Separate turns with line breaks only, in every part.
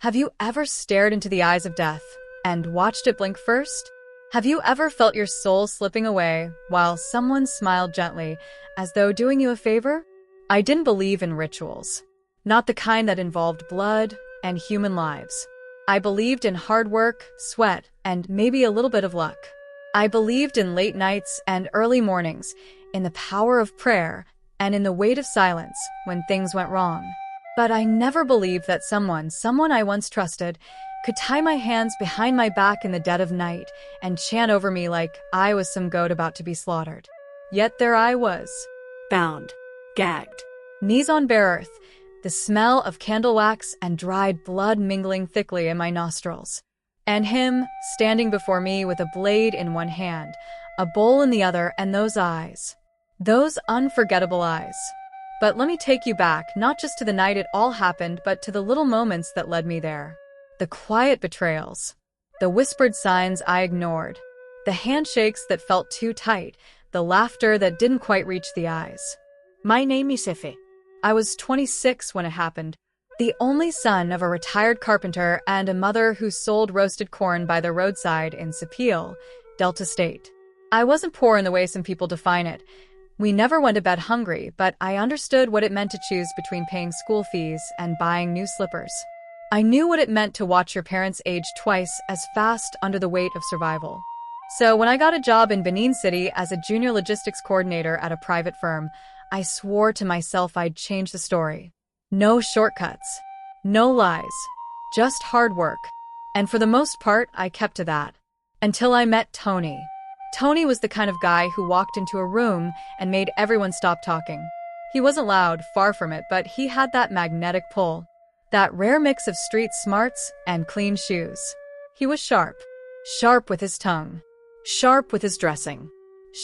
Have you ever stared into the eyes of death and watched it blink first? Have you ever felt your soul slipping away while someone smiled gently, as though doing you a favor? I didn't believe in rituals. Not the kind that involved blood and human lives. I believed in hard work, sweat, and maybe a little bit of luck. I believed in late nights and early mornings, in the power of prayer, and in the weight of silence when things went wrong. But I never believed that someone I once trusted, could tie my hands behind my back in the dead of night and chant over me like I was some goat about to be slaughtered. Yet there I was,
bound, gagged,
knees on bare earth, the smell of candle wax and dried blood mingling thickly in my nostrils. And him standing before me with a blade in one hand, a bowl in the other, and those eyes. Those unforgettable eyes. But let me take you back, not just to the night it all happened, but to the little moments that led me there. The quiet betrayals. The whispered signs I ignored. The handshakes that felt too tight. The laughter that didn't quite reach the eyes.
My name is Efe.
I was 26 when it happened. The only son of a retired carpenter and a mother who sold roasted corn by the roadside in Sapil, Delta State. I wasn't poor in the way some people define it. We never went to bed hungry, but I understood what it meant to choose between paying school fees and buying new slippers. I knew what it meant to watch your parents age twice as fast under the weight of survival. So when I got a job in Benin City as a junior logistics coordinator at a private firm, I swore to myself I'd change the story. No shortcuts. No lies. Just hard work. And for the most part, I kept to that. Until I met Tony. Tony was the kind of guy who walked into a room and made everyone stop talking. He wasn't loud, far from it, but he had that magnetic pull. That rare mix of street smarts and clean shoes. He was sharp. Sharp with his tongue. Sharp with his dressing.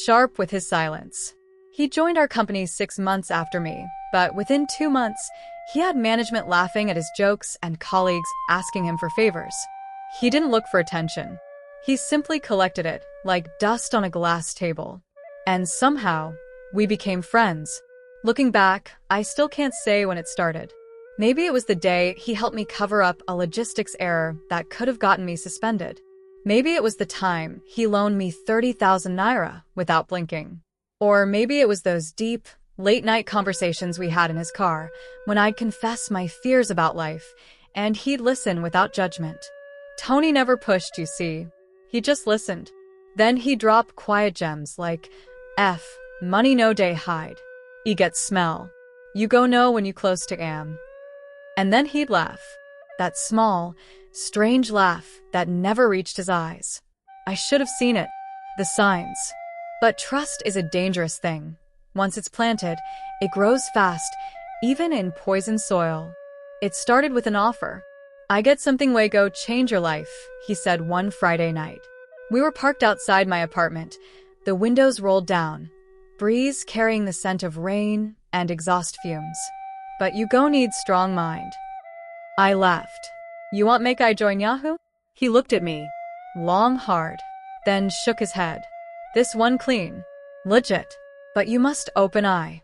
Sharp with his silence. He joined our company 6 months after me, but within 2 months, he had management laughing at his jokes and colleagues asking him for favors. He didn't look for attention. He simply collected it, like dust on a glass table. And somehow, we became friends. Looking back, I still can't say when it started. Maybe it was the day he helped me cover up a logistics error that could have gotten me suspended. Maybe it was the time he loaned me 30,000 naira without blinking. Or maybe it was those deep, late-night conversations we had in his car when I'd confess my fears about life, and he'd listen without judgment. Tony never pushed, you see. He just listened. Then he'd drop quiet gems like, F, money no day hide. E get smell. You go know when you close to am. And then he'd laugh. That small, strange laugh that never reached his eyes. I should have seen it. The signs. But trust is a dangerous thing. Once it's planted, it grows fast, even in poisoned soil. It started with an offer. I get something way go change your life, he said one Friday night. We were parked outside my apartment. The windows rolled down, breeze carrying the scent of rain and exhaust fumes. But you go need strong mind. I laughed. You want make I join Yahoo? He looked at me, long hard, then shook his head. This one clean. Legit. But you must open eye.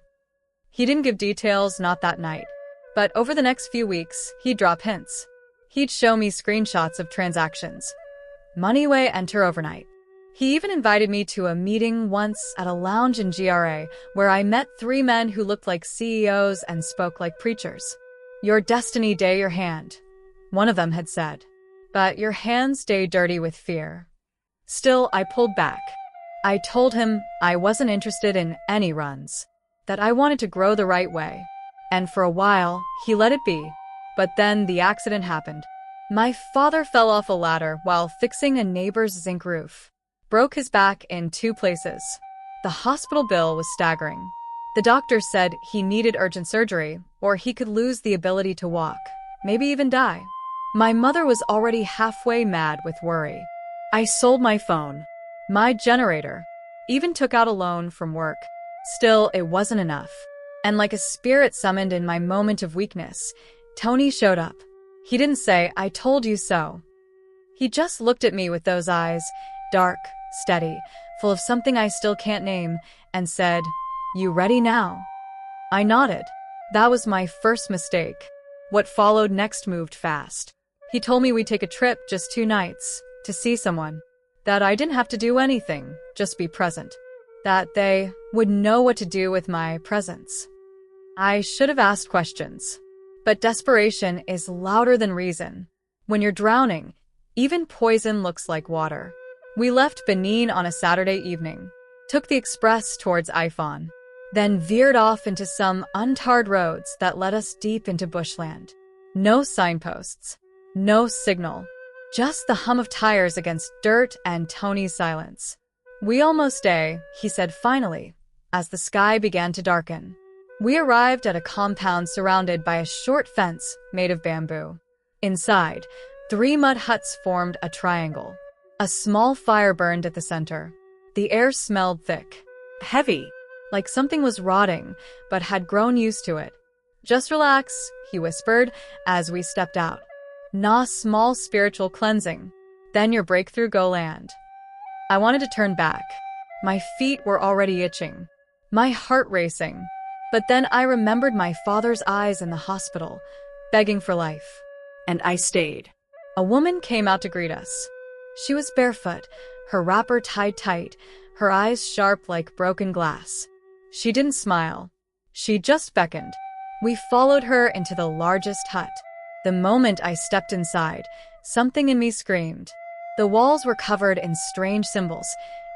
He didn't give details, not that night. But over the next few weeks, he'd drop hints. He'd show me screenshots of transactions. Money way enter overnight. He even invited me to a meeting once at a lounge in GRA where I met 3 men who looked like CEOs and spoke like preachers. Your destiny day your hand, one of them had said. But your hands stay dirty with fear. Still, I pulled back. I told him I wasn't interested in any runs, that I wanted to grow the right way. And for a while, he let it be. But then the accident happened. My father fell off a ladder while fixing a neighbor's zinc roof. Broke his back in 2 places. The hospital bill was staggering. The doctor said he needed urgent surgery, or he could lose the ability to walk, maybe even die. My mother was already halfway mad with worry. I sold my phone, my generator, even took out a loan from work. Still, it wasn't enough. And like a spirit summoned in my moment of weakness, Tony showed up. He didn't say, I told you so. He just looked at me with those eyes, dark, steady, full of something I still can't name, and said, You ready now? I nodded. That was my first mistake. What followed next moved fast. He told me we'd take a trip just 2 nights to see someone. That I didn't have to do anything, just be present. That they would know what to do with my presence. I should have asked questions. But desperation is louder than reason. When you're drowning, even poison looks like water. We left Benin on a Saturday evening, took the express towards Ifon, then veered off into some untarred roads that led us deep into bushland. No signposts, no signal, just the hum of tires against dirt and Tony's silence. "We almost day," he said finally, as the sky began to darken. We arrived at a compound surrounded by a short fence made of bamboo. Inside, 3 mud huts formed a triangle. A small fire burned at the center. The air smelled thick, heavy, like something was rotting, but had grown used to it. "Just relax," he whispered as we stepped out. "Na small spiritual cleansing. Then your breakthrough go land." I wanted to turn back. My feet were already itching, my heart racing. But then I remembered my father's eyes in the hospital, begging for life.
And I stayed.
A woman came out to greet us. She was barefoot, her wrapper tied tight, her eyes sharp like broken glass. She didn't smile. She just beckoned. We followed her into the largest hut. The moment I stepped inside, something in me screamed. The walls were covered in strange symbols,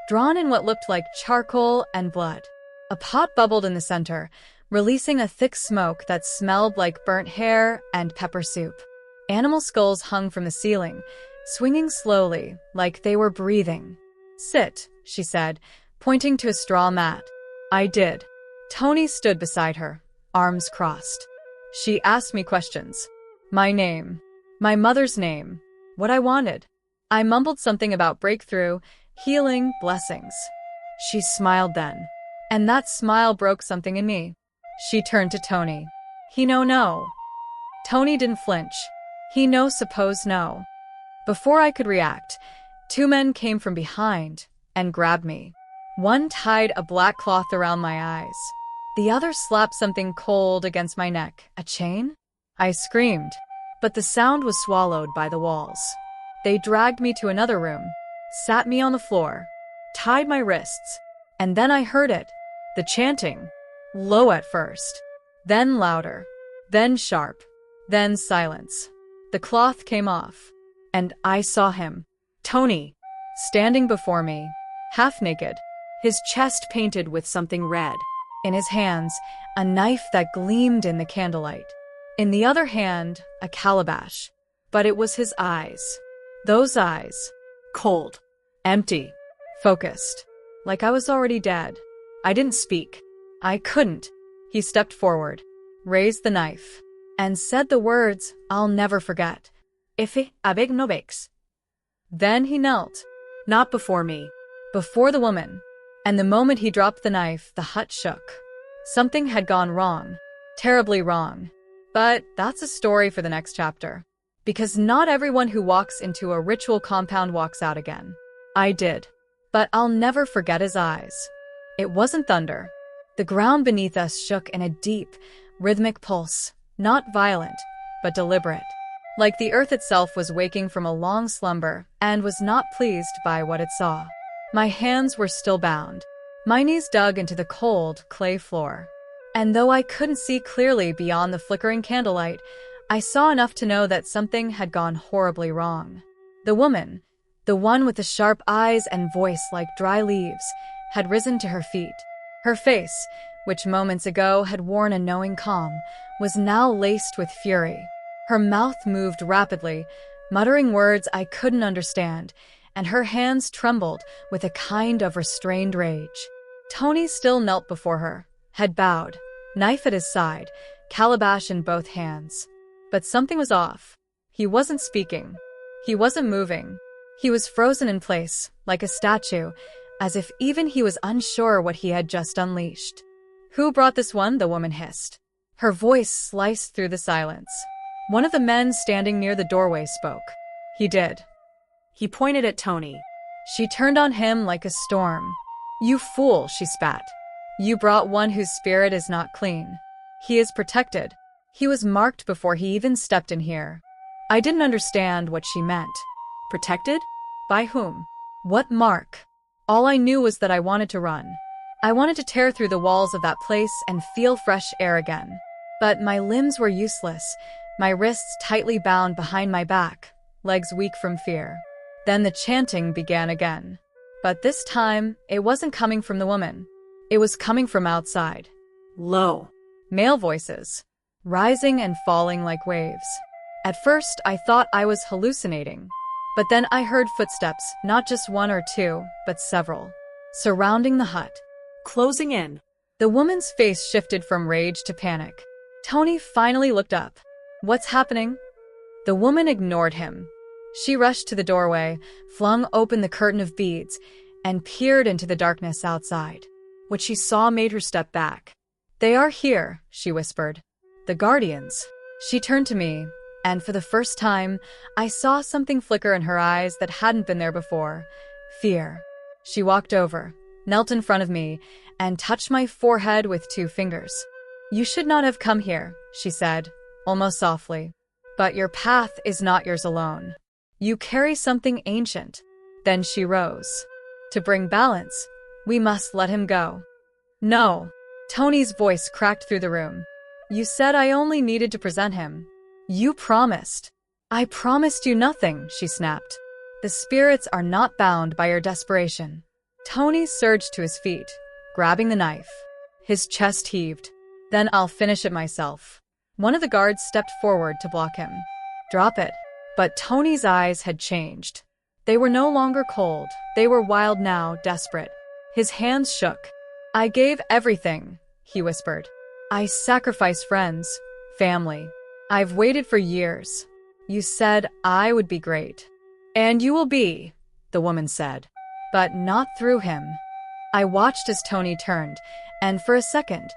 drawn in what looked like charcoal and blood. A pot bubbled in the center, releasing a thick smoke that smelled like burnt hair and pepper soup. Animal skulls hung from the ceiling, swinging slowly, like they were breathing. "Sit," she said, pointing to a straw mat. I did. Tony stood beside her, arms crossed. She asked me questions. My name, my mother's name, what I wanted. I mumbled something about breakthrough, healing, blessings. She smiled then. And that smile broke something in me. She turned to Tony. "He no. Tony didn't flinch. "He no suppose no." Before I could react, 2 men came from behind and grabbed me. One tied a black cloth around my eyes. The other slapped something cold against my neck. A chain? I screamed, but the sound was swallowed by the walls. They dragged me to another room, sat me on the floor, tied my wrists, and then I heard it. The chanting, low at first, then louder, then sharp, then silence. The cloth came off, and I saw him, Tony, standing before me, half naked, his chest painted with something red. In his hands, a knife that gleamed in the candlelight. In the other hand, a calabash. But it was his eyes. Those eyes, cold, empty, focused, like I was already dead. I didn't speak. I couldn't. He stepped forward, raised the knife, and said the words I'll never forget. "Ife abeg no bex." Then he knelt, not before me, before the woman. And the moment he dropped the knife, the hut shook. Something had gone wrong, terribly wrong. But that's a story for the next chapter. Because not everyone who walks into a ritual compound walks out again. I did. But I'll never forget his eyes. It wasn't thunder. The ground beneath us shook in a deep, rhythmic pulse, not violent, but deliberate. Like the earth itself was waking from a long slumber and was not pleased by what it saw. My hands were still bound. My knees dug into the cold, clay floor. And though I couldn't see clearly beyond the flickering candlelight, I saw enough to know that something had gone horribly wrong. The woman, the one with the sharp eyes and voice like dry leaves, had risen to her feet. Her face, which moments ago had worn a knowing calm, was now laced with fury. Her mouth moved rapidly, muttering words I couldn't understand, and her hands trembled with a kind of restrained rage. Tony still knelt before her, head bowed, knife at his side, calabash in both hands. But something was off. He wasn't speaking. He wasn't moving. He was frozen in place, like a statue, as if even he was unsure what he had just unleashed. "Who brought this one?" the woman hissed. Her voice sliced through the silence. One of the men standing near the doorway spoke. He did. He pointed at Tony. She turned on him like a storm. "You fool," she spat. "You brought one whose spirit is not clean. He is protected. He was marked before he even stepped in here." I didn't understand what she meant. Protected? By whom? What mark? All I knew was that I wanted to run. I wanted to tear through the walls of that place and feel fresh air again. But my limbs were useless, my wrists tightly bound behind my back, legs weak from fear. Then the chanting began again. But this time, it wasn't coming from the woman. It was coming from outside.
Low.
Male voices, rising and falling like waves. At first, I thought I was hallucinating. But then I heard footsteps, not just one or two, but several, surrounding the hut.
Closing in.
The woman's face shifted from rage to panic. Tony finally looked up. What's happening? The woman ignored him. She rushed to the doorway, flung open the curtain of beads, and peered into the darkness outside. What she saw made her step back. They are here, she whispered. The guardians. She turned to me, and for the first time, I saw something flicker in her eyes that hadn't been there before. Fear. She walked over, knelt in front of me, and touched my forehead with 2 fingers. You should not have come here, she said, almost softly. But your path is not yours alone. You carry something ancient. Then she rose. To bring balance, we must let him go. No. Tony's voice cracked through the room. You said I only needed to present him. You promised. I promised you nothing, she snapped. The spirits are not bound by your desperation. Tony surged to his feet, grabbing the knife. His chest heaved. Then I'll finish it myself. One of the guards stepped forward to block him. Drop it. But Tony's eyes had changed. They were no longer cold. They were wild now, desperate. His hands shook. I gave everything, he whispered. I sacrificed friends, family. I've waited for years. You said I would be great. And you will be, the woman said. But not through him. I watched as Tony turned, and for a second,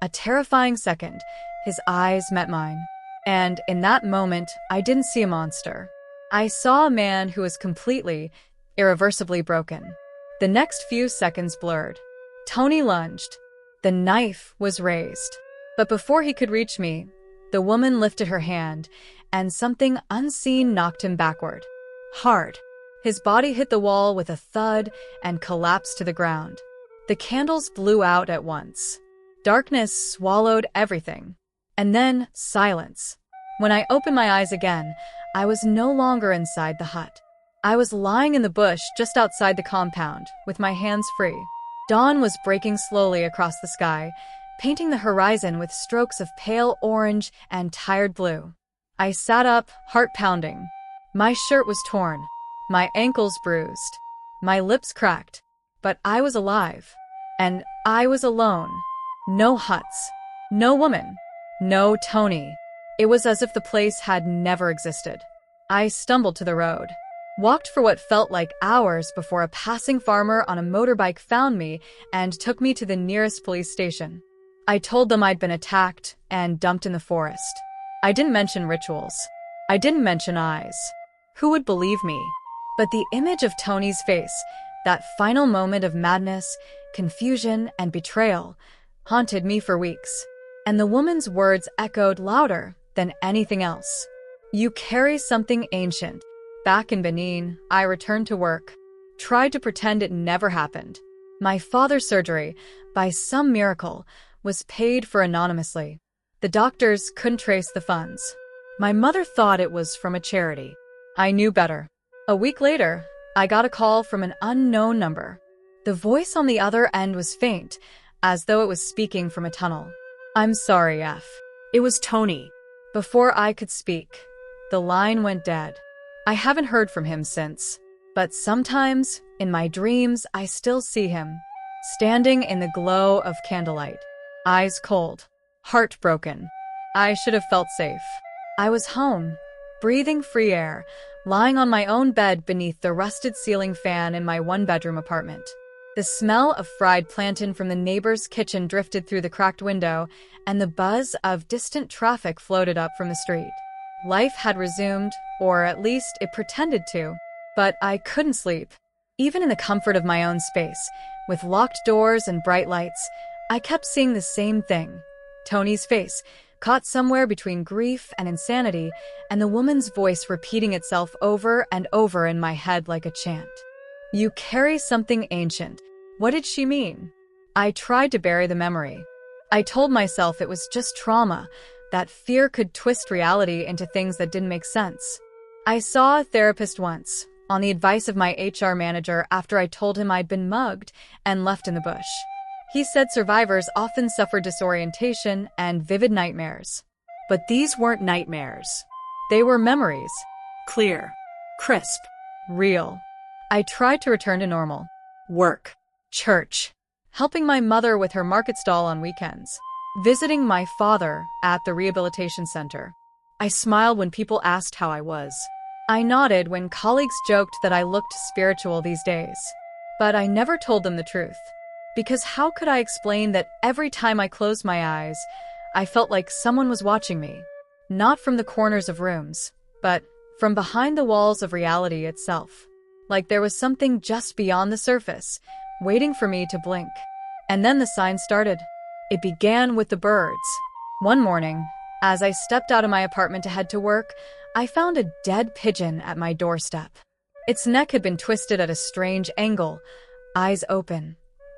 a terrifying second, his eyes met mine. And in that moment, I didn't see a monster. I saw a man who was completely, irreversibly broken. The next few seconds blurred. Tony lunged. The knife was raised. But before he could reach me, the woman lifted her hand, and something unseen knocked him backward. Hard. His body hit the wall with a thud and collapsed to the ground. The candles blew out at once. Darkness swallowed everything. And then silence. When I opened my eyes again, I was no longer inside the hut. I was lying in the bush just outside the compound, with my hands free. Dawn was breaking slowly across the sky, painting the horizon with strokes of pale orange and tired blue. I sat up, heart pounding. My shirt was torn, my ankles bruised, my lips cracked, but I was alive. And I was alone. No huts, no woman, no Tony. It was as if the place had never existed. I stumbled to the road, walked for what felt like hours before a passing farmer on a motorbike found me and took me to the nearest police station. I told them I'd been attacked and dumped in the forest. I didn't mention rituals. I didn't mention eyes. Who would believe me? But the image of Tony's face, that final moment of madness, confusion, and betrayal, haunted me for weeks. And the woman's words echoed louder than anything else. You carry something ancient. Back in Benin, I returned to work, tried to pretend it never happened. My father's surgery, by some miracle, was paid for anonymously. The doctors couldn't trace the funds. My mother thought it was from a charity. I knew better. A week later, I got a call from an unknown number. The voice on the other end was faint, as though it was speaking from a tunnel. I'm sorry, F.
It was Tony.
Before I could speak, the line went dead. I haven't heard from him since, but sometimes, in my dreams, I still see him, standing in the glow of candlelight, eyes cold, heart broken. I should have felt safe. I was home, breathing free air, lying on my own bed beneath the rusted ceiling fan in my one-bedroom apartment. The smell of fried plantain from the neighbor's kitchen drifted through the cracked window, and the buzz of distant traffic floated up from the street. Life had resumed, or at least it pretended to, but I couldn't sleep. Even in the comfort of my own space, with locked doors and bright lights, I kept seeing the same thing. Tony's face, caught somewhere between grief and insanity, and the woman's voice repeating itself over and over in my head like a chant. You carry something ancient. What did she mean? I tried to bury the memory. I told myself it was just trauma, that fear could twist reality into things that didn't make sense. I saw a therapist once, on the advice of my HR manager after I told him I'd been mugged and left in the bush. He said survivors often suffer disorientation and vivid nightmares.
But these weren't nightmares.
They were memories.
Clear. Crisp.
Real. I tried to return to normal.
Work.
Church. Helping my mother with her market stall on weekends. Visiting my father at the rehabilitation center. I smiled when people asked how I was. I nodded when colleagues joked that I looked spiritual these days. But I never told them the truth. Because how could I explain that every time I closed my eyes, I felt like someone was watching me? Not from the corners of rooms, but from behind the walls of reality itself. Like there was something just beyond the surface, waiting for me to blink. And then the sign started. It began with the birds. One morning, as I stepped out of my apartment to head to work, I found a dead pigeon at my doorstep. Its neck had been twisted at a strange angle, eyes open,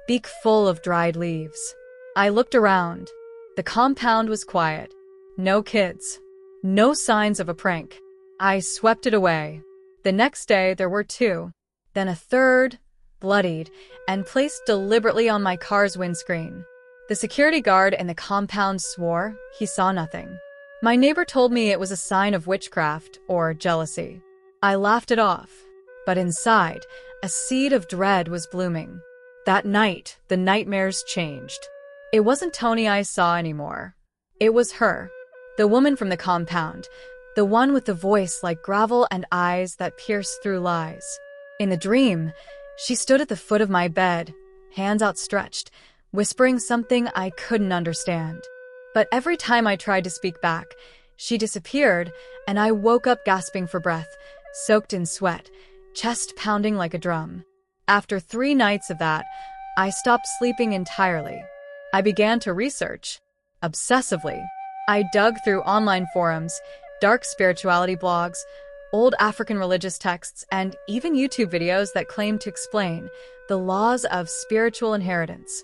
beak full of dried leaves. I looked around. The compound was quiet. No kids. No signs of a prank. I swept it away. The next day, there were two. Then a third, bloodied, and placed deliberately on my car's windscreen. The security guard in the compound swore he saw nothing. My neighbor told me it was a sign of witchcraft or jealousy. I laughed it off. But inside, a seed of dread was blooming. That night, the nightmares changed. It wasn't Tony I saw anymore. It was her, the woman from the compound, the one with the voice like gravel and eyes that pierced through lies. In the dream, she stood at the foot of my bed, hands outstretched, whispering something I couldn't understand. But every time I tried to speak back, she disappeared, and I woke up gasping for breath, soaked in sweat, chest pounding like a drum. After 3 nights of that, I stopped sleeping entirely. I began to research, obsessively. I dug through online forums, dark spirituality blogs, old African religious texts, and even YouTube videos that claimed to explain the laws of spiritual inheritance.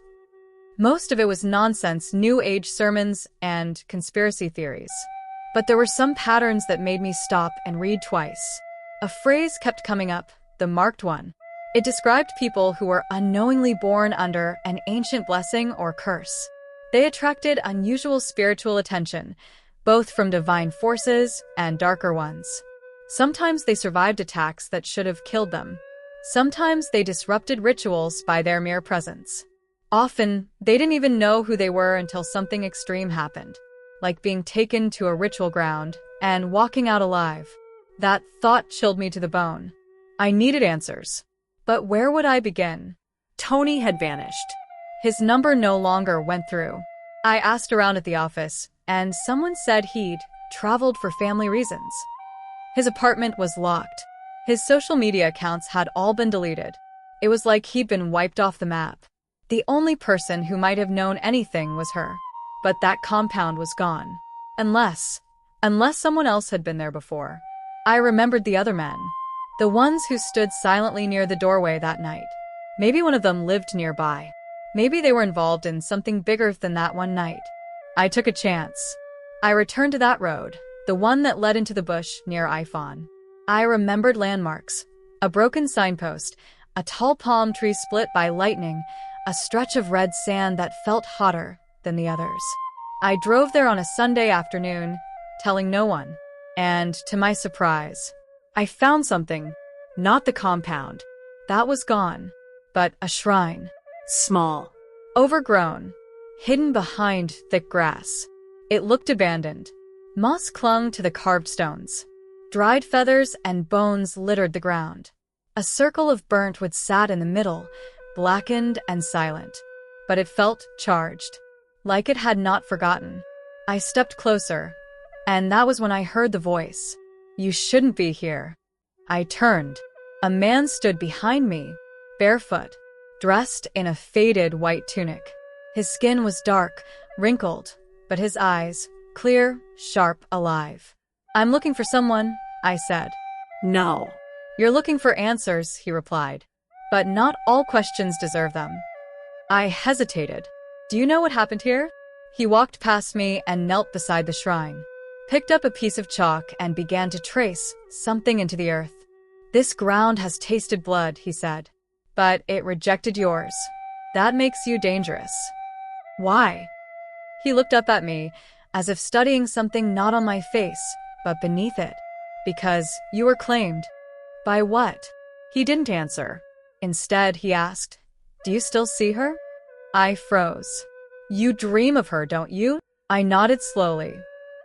Most of it was nonsense, New Age sermons, and conspiracy theories. But there were some patterns that made me stop and read twice. A phrase kept coming up, the marked one. It described people who were unknowingly born under an ancient blessing or curse. They attracted unusual spiritual attention, both from divine forces and darker ones. Sometimes they survived attacks that should have killed them. Sometimes they disrupted rituals by their mere presence. Often, they didn't even know who they were until something extreme happened, like being taken to a ritual ground and walking out alive. That thought chilled me to the bone. I needed answers. But where would I begin? Tony had vanished. His number no longer went through. I asked around at the office, and someone said he'd traveled for family reasons. His apartment was locked. His social media accounts had all been deleted. It was like he'd been wiped off the map. The only person who might have known anything was her. But that compound was gone. Unless someone else had been there before. I remembered the other men. The ones who stood silently near the doorway that night. Maybe one of them lived nearby. Maybe they were involved in something bigger than that one night. I took a chance. I returned to that road, the one that led into the bush near Ifon. I remembered landmarks. A broken signpost, a tall palm tree split by lightning, a stretch of red sand that felt hotter than the others. I drove there on a Sunday afternoon, telling no one. And to my surprise, I found something. Not the compound. That was gone. But a shrine.
Small.
Overgrown. Hidden behind thick grass. It looked abandoned. Moss clung to the carved stones. Dried feathers and bones littered the ground. A circle of burnt wood sat in the middle, blackened and silent. But it felt charged. Like it had not forgotten. I stepped closer, and that was when I heard the voice. You shouldn't be here. I turned. A man stood behind me, barefoot, dressed in a faded white tunic. His skin was dark, wrinkled, but his eyes, Clear, sharp, alive. I'm looking for someone, I said.
No.
You're looking for answers, he replied. But not all questions deserve them. I hesitated. Do you know what happened here? He walked past me and knelt beside the shrine, picked up a piece of chalk and began to trace something into the earth. This ground has tasted blood, he said, but it rejected yours. That makes you dangerous. Why? He looked up at me, as if studying something not on my face, but beneath it. Because you were claimed. By what? He didn't answer. Instead, he asked, Do you still see her? I froze. You dream of her, don't you? I nodded slowly.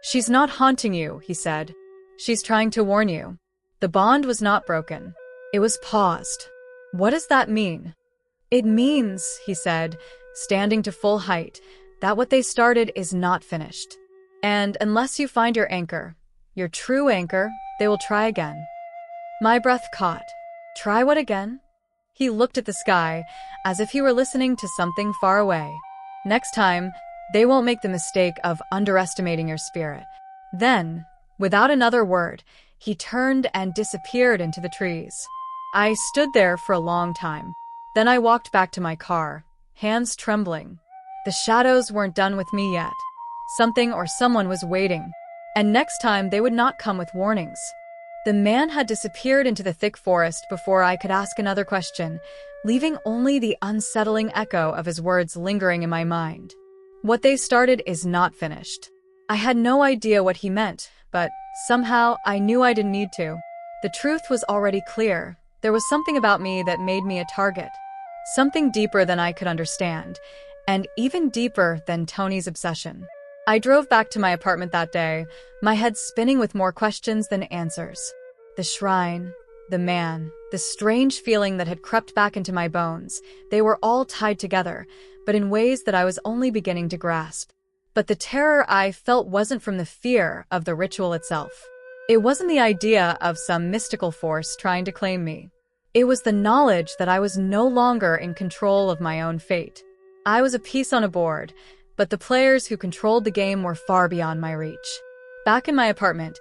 She's not haunting you, he said. She's trying to warn you. The bond was not broken. It was paused. What does that mean? It means, he said, standing to full height, that what they started is not finished. And unless you find your anchor, your true anchor, they will try again. My breath caught. Try what again? He looked at the sky, as if he were listening to something far away. Next time, they won't make the mistake of underestimating your spirit. Then, without another word, he turned and disappeared into the trees. I stood there for a long time. Then I walked back to my car, hands trembling. The shadows weren't done with me yet. Something or someone was waiting. And next time, they would not come with warnings. The man had disappeared into the thick forest before I could ask another question, leaving only the unsettling echo of his words lingering in my mind. What they started is not finished. I had no idea what he meant, but somehow I knew I didn't need to. The truth was already clear. There was something about me that made me a target. Something deeper than I could understand, and even deeper than Tony's obsession. I drove back to my apartment that day, my head spinning with more questions than answers. The shrine, the man, the strange feeling that had crept back into my bones, they were all tied together, but in ways that I was only beginning to grasp. But the terror I felt wasn't from the fear of the ritual itself. It wasn't the idea of some mystical force trying to claim me. It was the knowledge that I was no longer in control of my own fate. I was a piece on a board, but the players who controlled the game were far beyond my reach. Back in my apartment,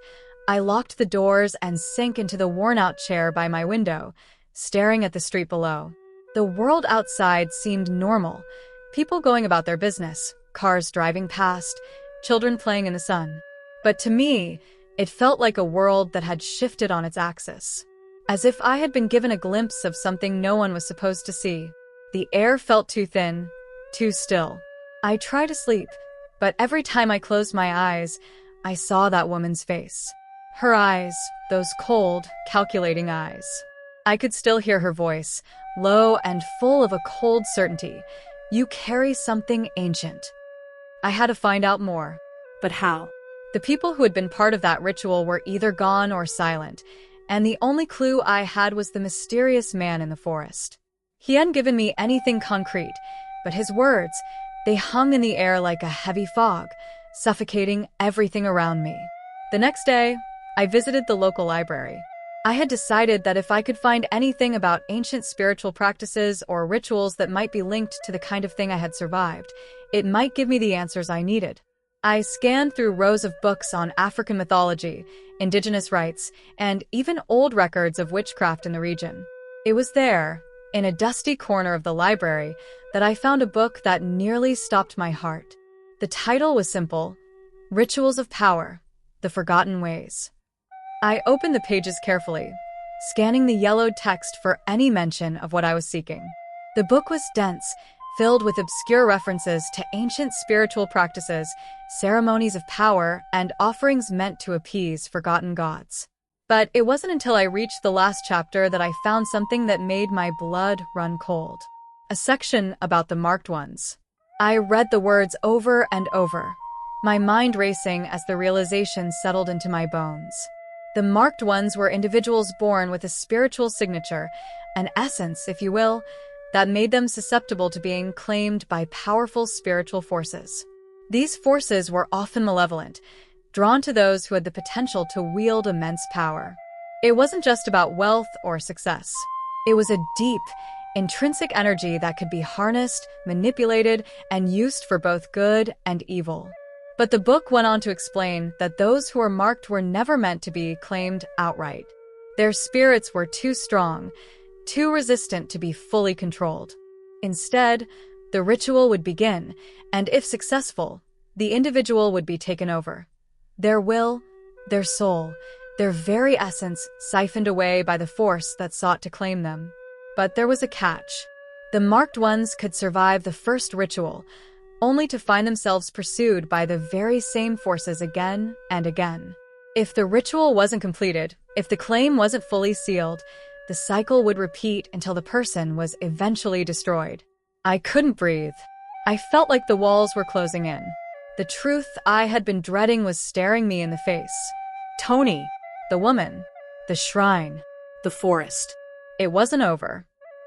I locked the doors and sank into the worn-out chair by my window, staring at the street below. The world outside seemed normal, people going about their business, cars driving past, children playing in the sun. But to me, it felt like a world that had shifted on its axis, as if I had been given a glimpse of something no one was supposed to see. The air felt too thin, too still. I tried to sleep, but every time I closed my eyes, I saw that woman's face. Her eyes, those cold, calculating eyes. I could still hear her voice, low and full of a cold certainty. You carry something ancient. I had to find out more.
But how?
The people who had been part of that ritual were either gone or silent, and the only clue I had was the mysterious man in the forest. He hadn't given me anything concrete, but his words, they hung in the air like a heavy fog, suffocating everything around me. The next day, I visited the local library. I had decided that if I could find anything about ancient spiritual practices or rituals that might be linked to the kind of thing I had survived, it might give me the answers I needed. I scanned through rows of books on African mythology, indigenous rites, and even old records of witchcraft in the region. It was there, in a dusty corner of the library, that I found a book that nearly stopped my heart. The title was simple: Rituals of Power, The Forgotten Ways. I opened the pages carefully, scanning the yellowed text for any mention of what I was seeking. The book was dense, filled with obscure references to ancient spiritual practices, ceremonies of power, and offerings meant to appease forgotten gods. But it wasn't until I reached the last chapter that I found something that made my blood run cold. A section about the marked ones. I read the words over and over, my mind racing as the realization settled into my bones. The marked ones were individuals born with a spiritual signature, an essence, if you will, that made them susceptible to being claimed by powerful spiritual forces. These forces were often malevolent, drawn to those who had the potential to wield immense power. It wasn't just about wealth or success. It was a deep, intrinsic energy that could be harnessed, manipulated, and used for both good and evil. But the book went on to explain that those who were marked were never meant to be claimed outright. Their spirits were too strong, too resistant to be fully controlled. Instead, the ritual would begin, and if successful, the individual would be taken over. Their will, their soul, their very essence siphoned away by the force that sought to claim them. But there was a catch. The marked ones could survive the first ritual, only to find themselves pursued by the very same forces again and again. If the ritual wasn't completed, if the claim wasn't fully sealed, the cycle would repeat until the person was eventually destroyed. I couldn't breathe. I felt like the walls were closing in. The truth I had been dreading was staring me in the face. Tony, the woman, the shrine,
The forest.
it wasn't over.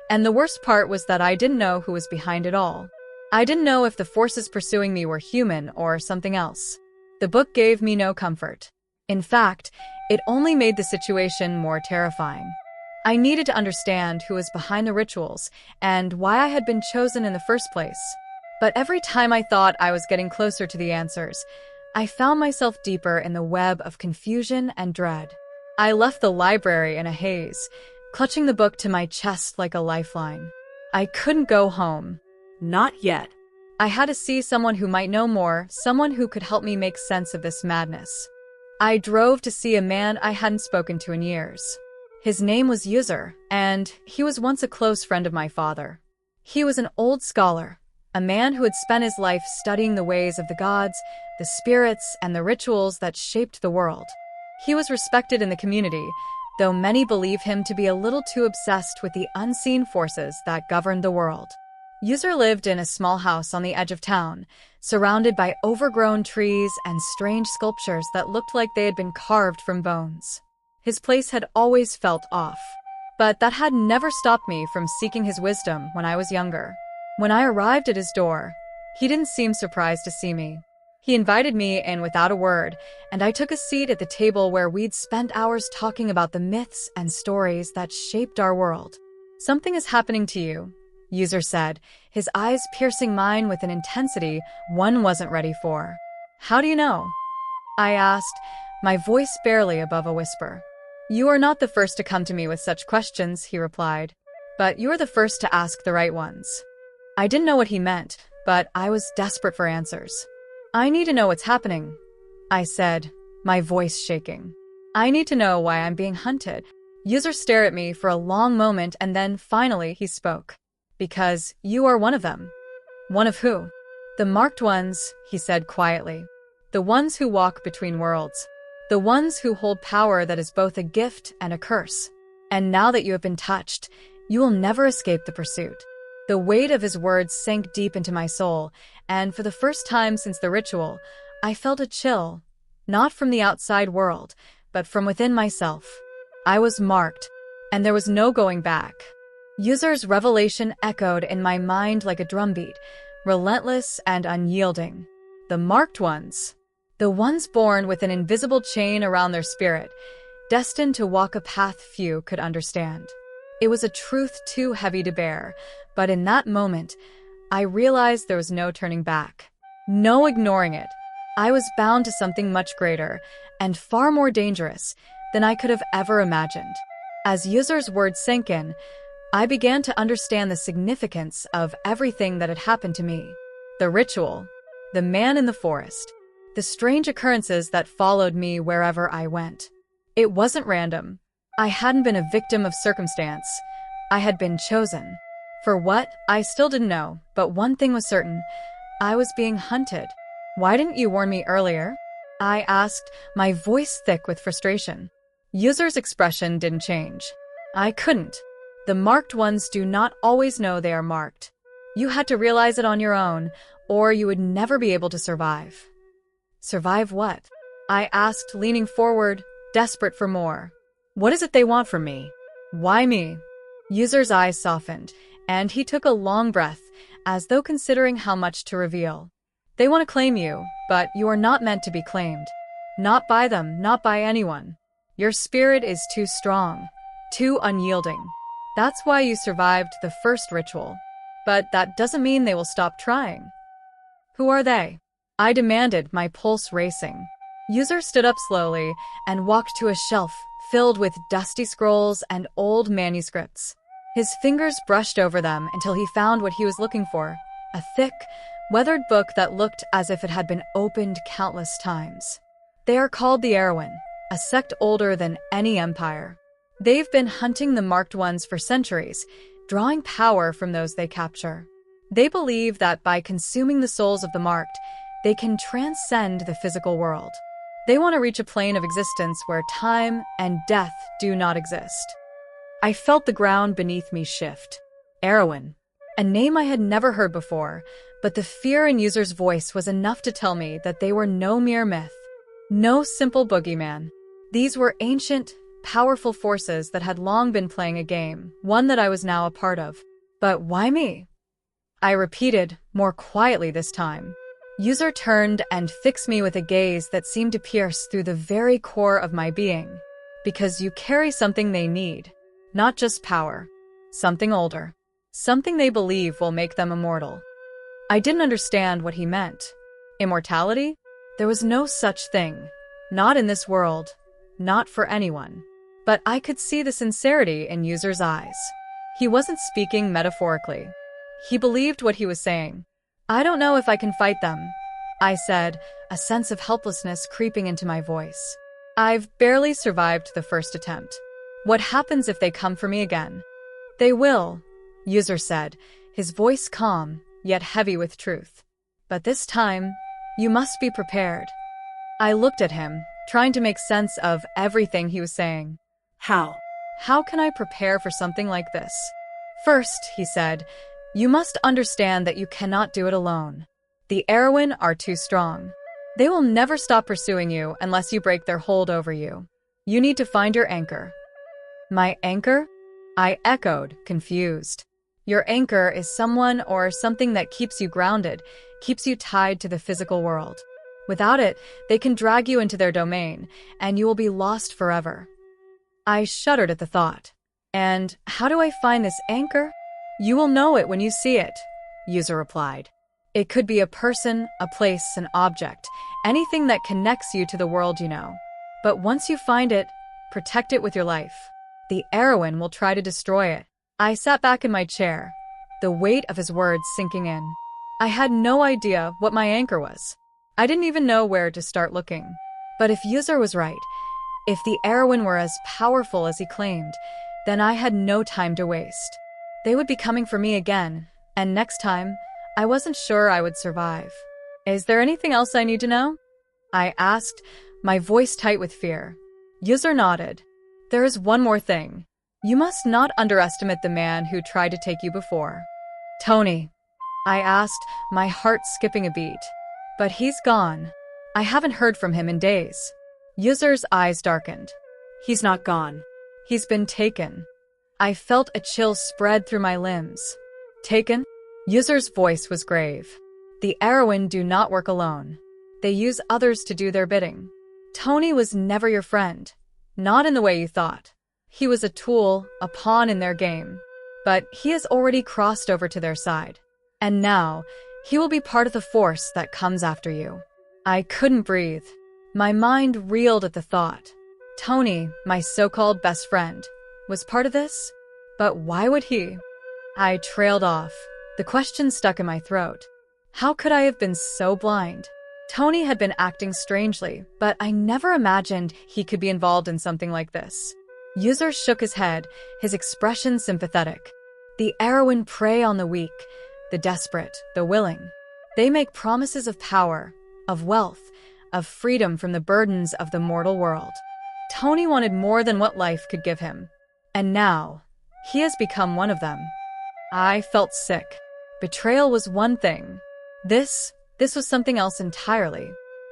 And the worst part was that I didn't know who was behind it all. I didn't know if the forces pursuing me were human or something else. The book gave me no comfort. In fact, it only made the situation more terrifying. I needed to understand who was behind the rituals and why I had been chosen in the first place. But every time I thought I was getting closer to the answers, I found myself deeper in the web of confusion and dread. I left the library in a haze, clutching the book to my chest like a lifeline. I couldn't go home.
Not yet.
I had to see someone who might know more, someone who could help me make sense of this madness. I drove to see a man I hadn't spoken to in years. His name was User, and he was once a close friend of my father. He was an old scholar, a man who had spent his life studying the ways of the gods, the spirits, and the rituals that shaped the world. He was respected in the community, though many believe him to be a little too obsessed with the unseen forces that governed the world. User lived in a small house on the edge of town, surrounded by overgrown trees and strange sculptures that looked like they had been carved from bones. His place had always felt off, but that had never stopped me from seeking his wisdom when I was younger. When I arrived at his door, he didn't seem surprised to see me. He invited me in without a word, and I took a seat at the table where we'd spent hours talking about the myths and stories that shaped our world. "Something is happening to you," User said, his eyes piercing mine with an intensity one wasn't ready for. "How do you know?" I asked, my voice barely above a whisper. "You are not the first to come to me with such questions," he replied, "but you are the first to ask the right ones." I didn't know what he meant, but I was desperate for answers. "I need to know what's happening," I said, my voice shaking. "I need to know why I'm being hunted." User stared at me for a long moment, and then finally he spoke. "Because you are one of them." "One of who?" "The marked ones," he said quietly. "The ones who walk between worlds. The ones who hold power that is both a gift and a curse. And now that you have been touched, you will never escape the pursuit." The weight of his words sank deep into my soul, and for the first time since the ritual, I felt a chill, not from the outside world, but from within myself. I was marked, and there was no going back. User's revelation echoed in my mind like a drumbeat, relentless and unyielding. The marked ones. The ones born with an invisible chain around their spirit, destined to walk a path few could understand. It was a truth too heavy to bear, but in that moment, I realized there was no turning back. No ignoring it. I was bound to something much greater, and far more dangerous, than I could have ever imagined. As User's words sank in, I began to understand the significance of everything that had happened to me. The ritual, the man in the forest, the strange occurrences that followed me wherever I went. It wasn't random. I hadn't been a victim of circumstance. I had been chosen. For what? I still didn't know, but one thing was certain. I was being hunted. "Why didn't you warn me earlier?" I asked, my voice thick with frustration. User's expression didn't change. "I couldn't. The marked ones do not always know they are marked. You had to realize it on your own, or you would never be able to survive." "Survive what?" I asked, leaning forward, desperate for more. "What is it they want from me? Why me?" User's eyes softened, and he took a long breath, as though considering how much to reveal. "They want to claim you, but you are not meant to be claimed. Not by them, not by anyone. Your spirit is too strong, too unyielding. That's why you survived the first ritual. But that doesn't mean they will stop trying." "Who are they?" I demanded, my pulse racing. User stood up slowly and walked to a shelf filled with dusty scrolls and old manuscripts. His fingers brushed over them until he found what he was looking for, a thick, weathered book that looked as if it had been opened countless times. They are called the Ariwun, a sect older than any empire. They've been hunting the marked ones for centuries, drawing power from those they capture. They believe that by consuming the souls of the marked, they can transcend the physical world. They want to reach a plane of existence where time and death do not exist. I felt the ground beneath me shift. Ariwun, a name I had never heard before, but the fear in User's voice was enough to tell me that they were no mere myth, no simple boogeyman. These were ancient, powerful forces that had long been playing a game, one that I was now a part of. But why me? I repeated, more quietly this time. User turned and fixed me with a gaze that seemed to pierce through the very core of my being. Because you carry something they need. Not just power. Something older. Something they believe will make them immortal. I didn't understand what he meant. Immortality? There was no such thing. Not in this world. Not for anyone. But I could see the sincerity in User's eyes. He wasn't speaking metaphorically. He believed what he was saying. I don't know if I can fight them, I said, a sense of helplessness creeping into my voice. I've barely survived the first attempt. What happens if they come for me again? They will, User said, his voice calm, yet heavy with truth. But this time, you must be prepared. I looked at him, trying to make sense of everything he was saying.
How?
How can I prepare for something like this? First, he said, you must understand that you cannot do it alone. The Ariwun are too strong. They will never stop pursuing you unless you break their hold over you. You need to find your anchor. My anchor? I echoed, confused. Your anchor is someone or something that keeps you grounded, keeps you tied to the physical world. Without it, they can drag you into their domain, and you will be lost forever. I shuddered at the thought. And how do I find this anchor? You will know it when you see it, User replied. It could be a person, a place, an object, anything that connects you to the world you know. But once you find it, protect it with your life. The Ariwun will try to destroy it. I sat back in my chair, the weight of his words sinking in. I had no idea what my anchor was. I didn't even know where to start looking. But if User was right, if the Ariwun were as powerful as he claimed, then I had no time to waste. They would be coming for me again, and next time, I wasn't sure I would survive. Is there anything else I need to know? I asked, my voice tight with fear. User nodded. There is one more thing. You must not underestimate the man who tried to take you before. Tony, I asked, my heart skipping a beat. But he's gone. I haven't heard from him in days. User's eyes darkened.
He's not gone.
He's been taken. I felt a chill spread through my limbs. Taken? User's voice was grave. The Ariwun do not work alone. They use others to do their bidding. Tony was never your friend. Not in the way you thought. He was a tool, a pawn in their game. But he has already crossed over to their side. And now, he will be part of the force that comes after you. I couldn't breathe. My mind reeled at the thought. Tony, my so-called best friend, was part of this? But why would he? I trailed off. The question stuck in my throat. How could I have been so blind? Tony had been acting strangely, but I never imagined he could be involved in something like this. User shook his head, his expression sympathetic. The Ariwun prey on the weak, the desperate, the willing. They make promises of power, of wealth, of freedom from the burdens of the mortal world. Tony wanted more than what life could give him. And now, he has become one of them. I felt sick. Betrayal was one thing. This was something else entirely.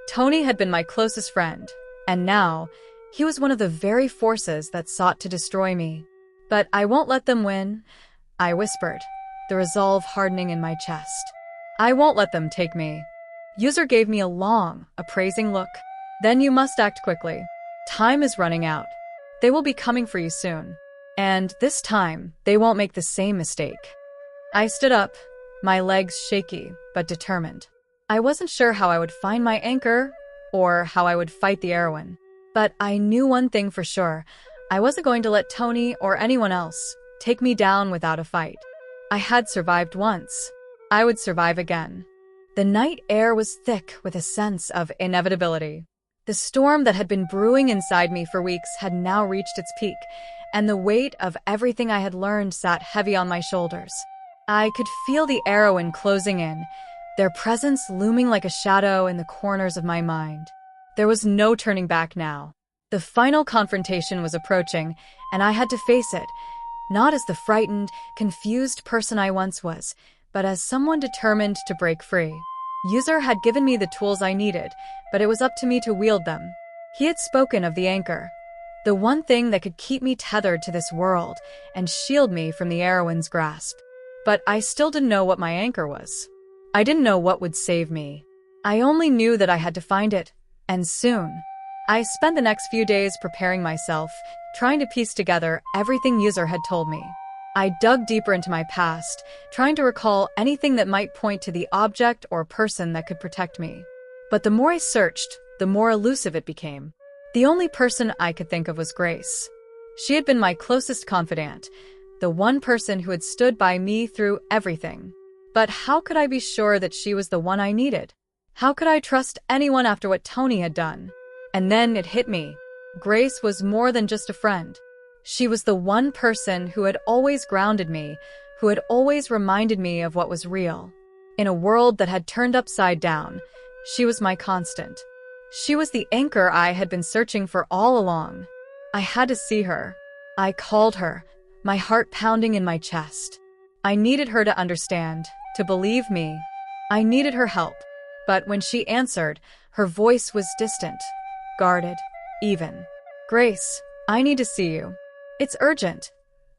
Tony had been my closest friend, and now, he was one of the very forces that sought to destroy me. But I won't let them win, I whispered, the resolve hardening in my chest. I won't let them take me. User gave me a long, appraising look. Then you must act quickly. Time is running out. They will be coming for you soon. And this time, they won't make the same mistake. I stood up, my legs shaky but determined. I wasn't sure how I would find my anchor or how I would fight the Ariwun. But I knew one thing for sure. I wasn't going to let Tony or anyone else take me down without a fight. I had survived once. I would survive again. The night air was thick with a sense of inevitability. The storm that had been brewing inside me for weeks had now reached its peak, and the weight of everything I had learned sat heavy on my shoulders. I could feel the Ariwun closing in, their presence looming like a shadow in the corners of my mind. There was no turning back now. The final confrontation was approaching, and I had to face it, not as the frightened, confused person I once was, but as someone determined to break free. User had given me the tools I needed, but it was up to me to wield them. He had spoken of the anchor, the one thing that could keep me tethered to this world and shield me from the Ariwun's grasp. But I still didn't know what my anchor was. I didn't know what would save me. I only knew that I had to find it, and soon. I spent the next few days preparing myself, trying to piece together everything User had told me. I dug deeper into my past, trying to recall anything that might point to the object or person that could protect me. But the more I searched, the more elusive it became. The only person I could think of was Grace. She had been my closest confidant, the one person who had stood by me through everything. But how could I be sure that she was the one I needed? How could I trust anyone after what Tony had done? And then it hit me. Grace was more than just a friend. She was the one person who had always grounded me, who had always reminded me of what was real. In a world that had turned upside down, she was my constant. She was the anchor I had been searching for all along. I had to see her. I called her, my heart pounding in my chest. I needed her to understand, to believe me. I needed her help. But when she answered, her voice was distant, guarded, even. "Grace, I need to see you." "It's urgent,"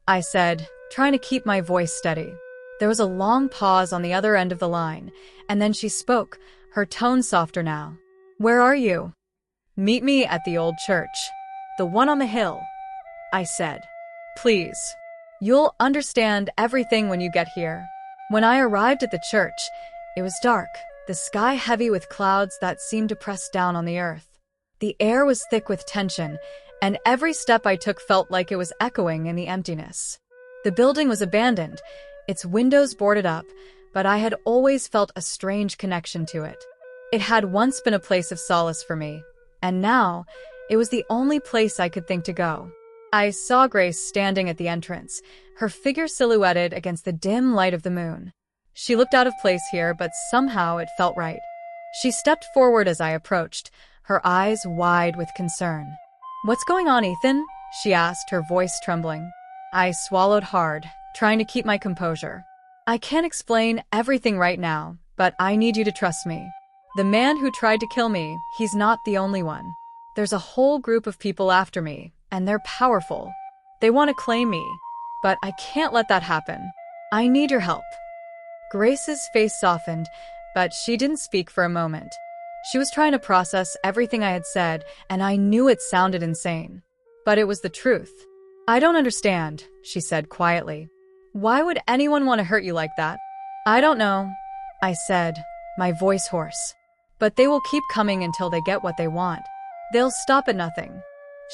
I said, trying to keep my voice steady. There was a long pause on the other end of the line, and then she spoke, her tone softer now. "Where are you?" "Meet me at the old church. The one on the hill," I said. "Please. You'll understand everything when you get here." When I arrived at the church, it was dark, the sky heavy with clouds that seemed to press down on the earth. The air was thick with tension, and every step I took felt like it was echoing in the emptiness. The building was abandoned, its windows boarded up, but I had always felt a strange connection to it. It had once been a place of solace for me, and now it was the only place I could think to go. I saw Grace standing at the entrance, her figure silhouetted against the dim light of the moon. She looked out of place here, but somehow it felt right. She stepped forward as I approached, her eyes wide with concern. "What's going on, Ethan?" she asked, her voice trembling. I swallowed hard, trying to keep my composure. "I can't explain everything right now, but I need you to trust me. The man who tried to kill me, he's not the only one. There's a whole group of people after me, and they're powerful. They want to claim me, but I can't let that happen. I need your help." Grace's face softened, but she didn't speak for a moment. She was trying to process everything I had said, and I knew it sounded insane. But it was the truth. "I don't understand," she said quietly. "Why would anyone want to hurt you like that?" "I don't know," I said, my voice hoarse. "But they will keep coming until they get what they want. They'll stop at nothing."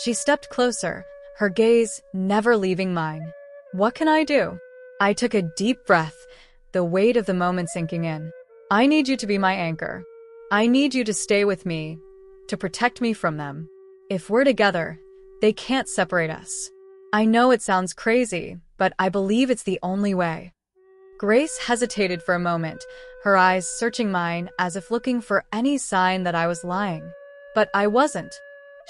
She stepped closer, her gaze never leaving mine. "What can I do?" I took a deep breath, the weight of the moment sinking in. "I need you to be my anchor. I need you to stay with me, to protect me from them. If we're together, they can't separate us." I know it sounds crazy, but I believe it's the only way. Grace hesitated for a moment, her eyes searching mine as if looking for any sign that I was lying. But I wasn't.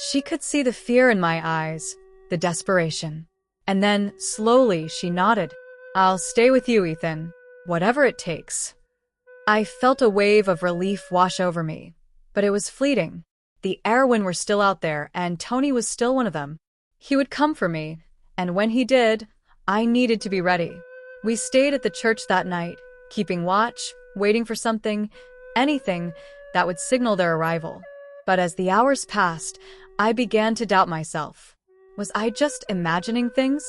She could see the fear in my eyes, the desperation. And then, slowly, she nodded. "I'll stay with you, Ethan, whatever it takes." I felt a wave of relief wash over me, but it was fleeting. The Ariwun were still out there, and Tony was still one of them. He would come for me, and when he did, I needed to be ready. We stayed at the church that night, keeping watch, waiting for something, anything, that would signal their arrival. But as the hours passed, I began to doubt myself. Was I just imagining things?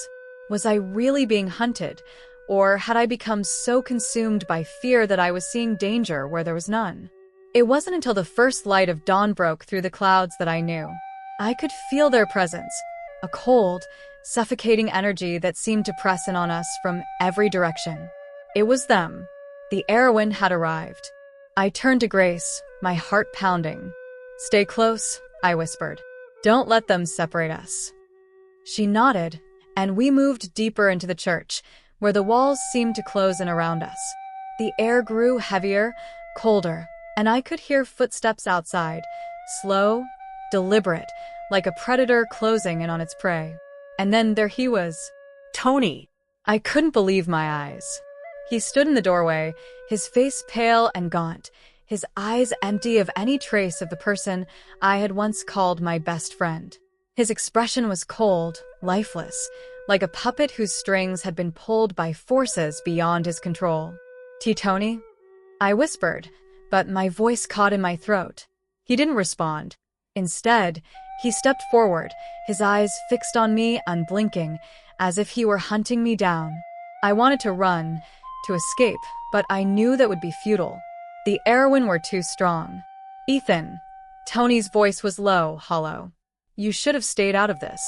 Was I really being hunted? Or had I become so consumed by fear that I was seeing danger where there was none? It wasn't until the first light of dawn broke through the clouds that I knew. I could feel their presence, a cold, suffocating energy that seemed to press in on us from every direction. It was them. The Ariwun had arrived. I turned to Grace, my heart pounding. "Stay close," I whispered. "Don't let them separate us." She nodded, and we moved deeper into the church, where the walls seemed to close in around us. The air grew heavier, colder, and I could hear footsteps outside, slow, deliberate, like a predator closing in on its prey. And then there he was.
Tony!
I couldn't believe my eyes. He stood in the doorway, his face pale and gaunt, his eyes empty of any trace of the person I had once called my best friend. His expression was cold, lifeless, like a puppet whose strings had been pulled by forces beyond his control. "Tony?" I whispered, but my voice caught in my throat. He didn't respond. Instead, he stepped forward, his eyes fixed on me, unblinking, as if he were hunting me down. I wanted to run, to escape, but I knew that would be futile. The Ariwun were too strong. "Ethan." Tony's voice was low, hollow. "You should have stayed out of this.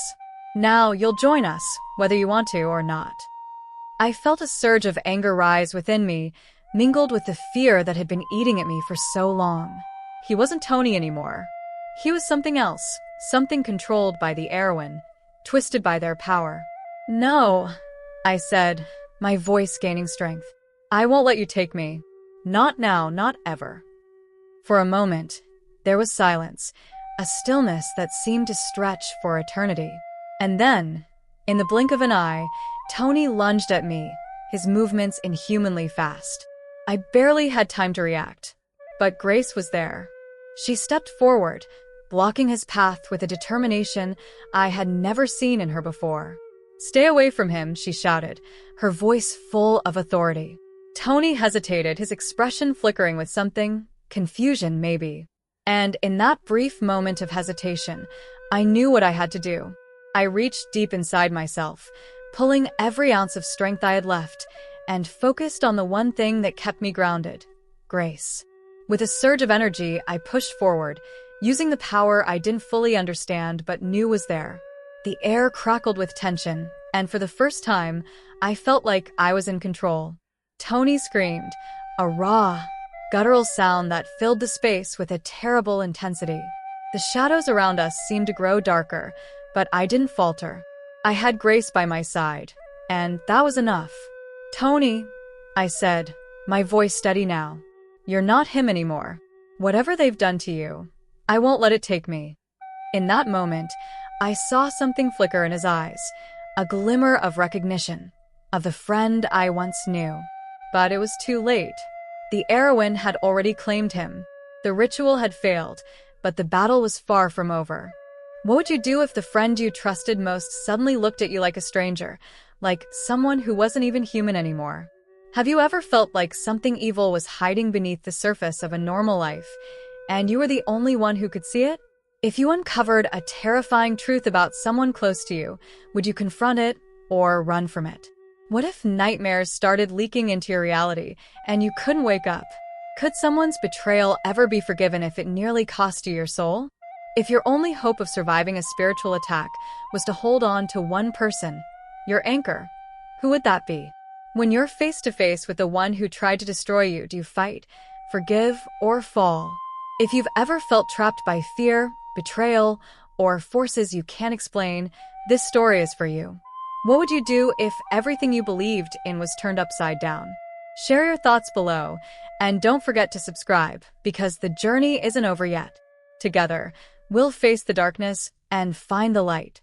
Now you'll join us, whether you want to or not." I felt a surge of anger rise within me, mingled with the fear that had been eating at me for so long. He wasn't Tony anymore. He was something else, something controlled by the Ariwun, twisted by their power. "No," I said, my voice gaining strength. "I won't let you take me. Not now, not ever." For a moment, there was silence, a stillness that seemed to stretch for eternity. And then, in the blink of an eye, Tony lunged at me, his movements inhumanly fast. I barely had time to react. But Grace was there. She stepped forward, blocking his path with a determination I had never seen in her before. "Stay away from him," she shouted, her voice full of authority. Tony hesitated, his expression flickering with something, confusion maybe. And in that brief moment of hesitation, I knew what I had to do. I reached deep inside myself, pulling every ounce of strength I had left, and focused on the one thing that kept me grounded: Grace. With a surge of energy, I pushed forward, using the power I didn't fully understand but knew was there. The air crackled with tension, and for the first time, I felt like I was in control. Tony screamed, a raw, guttural sound that filled the space with a terrible intensity. The shadows around us seemed to grow darker, but I didn't falter. I had Grace by my side, and that was enough. "Tony," I said, my voice steady now. "You're not him anymore. Whatever they've done to you, I won't let it take me." In that moment, I saw something flicker in his eyes, a glimmer of recognition, of the friend I once knew. But it was too late. The Ariwun had already claimed him. The ritual had failed, but the battle was far from over. What would you do if the friend you trusted most suddenly looked at you like a stranger, like someone who wasn't even human anymore? Have you ever felt like something evil was hiding beneath the surface of a normal life, and you were the only one who could see it? If you uncovered a terrifying truth about someone close to you, would you confront it or run from it? What if nightmares started leaking into your reality and you couldn't wake up? Could someone's betrayal ever be forgiven if it nearly cost you your soul? If your only hope of surviving a spiritual attack was to hold on to one person, your anchor, who would that be? When you're face to face with the one who tried to destroy you, do you fight, forgive, or fall? If you've ever felt trapped by fear, betrayal, or forces you can't explain, this story is for you. What would you do if everything you believed in was turned upside down? Share your thoughts below, and don't forget to subscribe, because the journey isn't over yet. Together, we'll face the darkness and find the light.